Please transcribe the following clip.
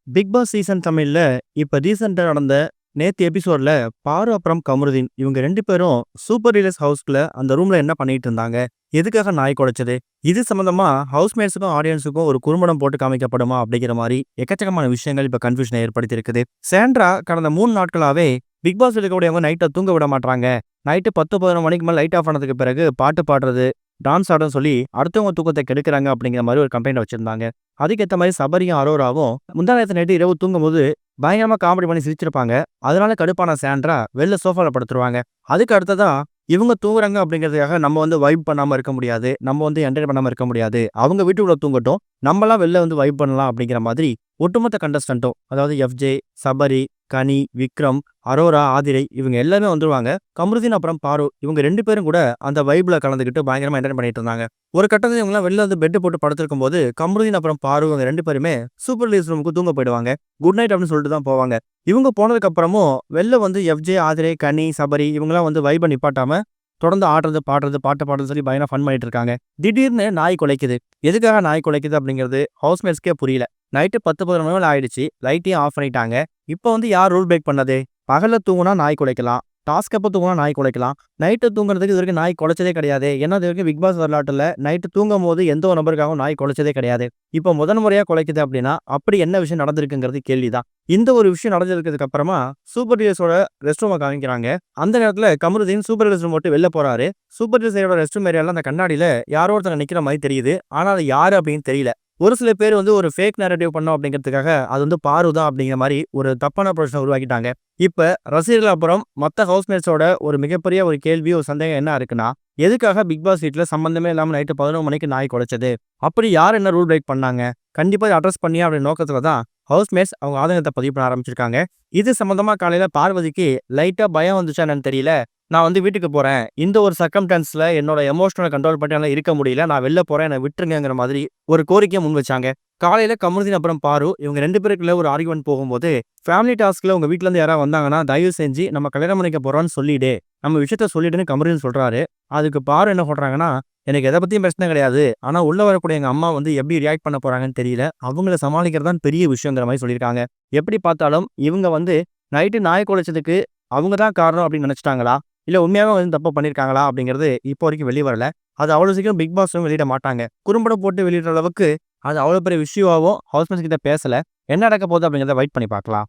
Big Boss season தமிழ்ல இப்ப ரீசெண்டா நடந்த நேத்து எபிசோட்ல பாரு அப்புறம் கமருதீன் இவங்க 2 பேரும் சூப்பர் ரியல்ஸ் ஹவுஸ்க்குள்ள அந்த ரூம்ல என்ன பண்ணிட்டு இருந்தாங்க? எதுக்காக நாய் குலைச்சது? இது சம்பந்தமா ஹவுஸ்மேட்ஸுக்கும் ஆடியன்ஸுக்கும் ஒரு குறும்படம் போட்டு காமிக்கப்படுமா? அப்படிங்கிற மாரி எக்கச்சக்கமான விஷயங்கள் இப்ப கன்ஃபியூஷனை ஏற்படுத்தி இருக்குது. சாண்ட்ரா கடந்த 3 நாட்களாவே பிக் பாஸ் இருக்கக்கூடியவங்க நைட்ட தூங்க விட மாட்றாங்க. நைட்டு 10, 11 மணிக்கு மேல லைட் ஆஃப் ஆனதுக்கு பிறகு பாட்டு பாடுறது, டான்ஸ் ஆடன்னு சொல்லி அடுத்தவங்க தூக்கத்த கெடுக்குறாங்க அப்படிங்கிற மாரி ஒரு கம்ப்ளைண்ட் வச்சிருந்தாங்க. அதுக்கேத்த மாரி சபரியும், அரோராவும் முந்தா நேத்து நைட்டு இரவு தூங்கும்போது பயங்கரமா காமெடி பண்ணி சிரிச்சிருப்பாங்க. அதனால கடுப்பான சாண்ட்ரா வெளில சோஃபால படுத்துருவாங்க. அதுக்கு அடுத்ததா இவங்க தூங்குறாங்க அப்படிங்கிறதுக்காக நம்ம வைப் பண்ணாம இருக்க முடியாது. நம்ம என்டர்டெயின் பண்ணாம இருக்க முடியாது. அவங்க வீட்டுக்குள்ள தூங்கட்டும். நம்மலாம் வெளில வைப் பண்ணலாம் அப்படிங்கிற மாதிரி ஒட்டுமொத்த கண்டஸ்டன்ட்டும் அதாவது எஃப்ஜே, சபரி, கனி, விக்ரம், அரோரா, ஆதிரை இவங்க எல்லாருமே வந்துருவாங்க. கமருதீன் அப்புறம் பாரு இவங்க 2 பேரும் கூட அந்த வைப்ல கலந்துக்கிட்டு பயங்கரமா என்டர்டெயின் பண்ணிட்டு இருந்தாங்க. ஒரு கட்டத்துல இவங்கலாம் வெளில பெட் போட்டு படுத்திருக்கும்போது கமருதீன் அப்புறம் பாரு இவங்க 2 பேருமே சூப்பர் ரிலீஸ் ரூமுக்கு தூங்க போயிடுவாங்க. குட் நைட் அப்படின்னு சொல்லிட்டு தான் போவாங்க. இவங்க போனதுக்கு அப்புறமும் வெளில எஃப்ஜே, ஆதிரை, கனி, சபரி இவங்கலாம் வைப நிப்பாட்டாம தொடர்ந்து ஆடுறது, பாடுறது, பாட்டு பாடுறது சொல்லி பயங்கர ஃபன் பண்ணிட்டு இருக்காங்க. திடீர்னு நாய் குலைக்குது. எதுக்காக நாய் குலைக்குது அப்படிங்கிறது ஹவுஸ்மேட்ஸ்க்கே புரியல. நைட்டு 10, 11 மணி மேல ஆயிடுச்சு. லைட்டையும் ஆஃப் பண்ணிட்டாங்க. இப்ப யார் ரூல் பிரேக் பண்ணது? பகல்ல தூங்குனா நாய் குலைக்கலாம். டாஸ்க் அப்ப தூங்குனா நாய் குலைக்கலாம். நைட்டு தூங்குறதுக்கு இதுவரைக்கும் நாய் குலைச்சதே கிடையாதே. ஏன்னா இதுவரைக்கும் பிக் பாஸ் வரலாற்றுல நைட்டு தூங்கும்போது எந்த ஒரு நபருக்காகவும் நாய் குலைச்சதே கிடையாது. இப்ப முதல் முறையா குலைக்குது அப்படின்னா, அப்படி என்ன விஷயம் நடந்திருக்குங்கிறது கேள்விதான். இந்த ஒரு விஷயம் நடந்ததுக்கு அப்புறமா சூப்பர் டீலர்ஸோட ரெஸ்ட் ரூம காமிக்கிறாங்க. அந்த நேரத்துல கமருதீன் சூப்பர் டீலர்ஸ் ரூம் விட்டு வெளில போறாரு. சூப்பர் டீலர்ஸோட ரெஸ்ட் ரூம் ஏரியால அந்த கண்ணாடியில யாரோ ஒருத்தங்க நிக்கிற மாதிரி தெரியுது. ஆனா அது யாரு அப்படின்னு தெரியல. ஒரு சில பேர் ஒரு ஃபேக் நேரேட்டிவ் பண்ணோம் அப்படிங்கிறதுக்காக அது பாரு தான் அப்படிங்கிற மாரி ஒரு தப்பான பொசிஷன உருவாக்கிட்டாங்க. இப்ப ரசிகர்கள் அப்புறம் மத்த ஹவுஸ்மேட்ஸோட ஒரு மிகப்பெரிய ஒரு கேள்வி, ஒரு சந்தேகம் என்ன இருக்குன்னா, எதுக்காக பிக் பாஸ் வீட்ல சம்பந்தமே இல்லாம நைட்டு 11 மணிக்கு நாய் குலைச்சது? அப்படி யார் என்ன ரூல் பிரேக் பண்ணாங்க? கண்டிப்பா இத அட்ரஸ் பண்ணியே அப்படின்ற நோக்கத்துல தான் ஹவுஸ்மேட்ஸ் அவங்க ஆதங்கத்த பதிவு பண்ண ஆரம்பிச்சிருக்காங்க. இது சம்பந்தமா காலையில பார்வதிக்கு லைட்டா பயம் வந்துச்சா என்னன்னு தெரியல. நான் வீட்டுக்கு போறேன். இந்த ஒரு சர்க்கம்ஸ்டன்ஸ்ல என்னோட எமோஷனல கண்ட்ரோல் பண்ணி என்னால இருக்க முடியல. நான் வெளில போறேன். என்ன விட்டுருங்கங்கிற மாதிரி ஒரு கோரிக்கைய முன் வச்சாங்க. காலையில கமருதீன் அப்புறம் பாரு இவங்க 2 பேருக்குள்ள ஒரு ஆர்கியூமென்ட் போகும்போது, ஃபேமிலி டாஸ்க்ல உங்க வீட்ல இருந்து யாராவது வந்தாங்கன்னா, தயவு செஞ்சு நம்ம கல்யாணம் பண்ணிக்க போறோம்னு சொல்லிடு. நம்ம விஷயத்த சொல்லிடுன்னு கமருதீன் சொல்றாரு. அதுக்கு பாரு என்ன சொல்றாங்கன்னா, எனக்கு எத பத்தியும் பிரச்சனை கிடையாது. ஆனா உள்ள வரக்கூடிய எங்க அம்மா எப்படி ரியாக்ட் பண்ண போறாங்கன்னு தெரியல. அவங்கள சமாளிக்கிறது தான் பெரிய விஷயங்கிற மாரி சொல்லியிருக்காங்க. எப்படி பார்த்தாலும் இவங்க நைட்டு நாய் குலைச்சதுக்கு அவங்க தான் காரணம் அப்படின்னு நினைச்சுட்டாங்களா? இல்ல உண்மையாவே தப்பு பண்ணியிருக்காங்களா? அப்படிங்கிறது இப்போ வரைக்கும் வெளிய வரல. அது அவ்வளோ சீக்கிரம் பிக் பாஸும் வெளியிட மாட்டாங்க. குறும்படம் போட்டு வெளியிடுற அளவுக்கு அது அவ்வளோ பெரிய இஷ்யூவாவும் ஹவுஸ்மேட்ஸ் கிட்ட பேசல. என்ன நடக்க போகுது அப்படிங்கிறத வெயிட் பண்ணி பார்க்கலாம்.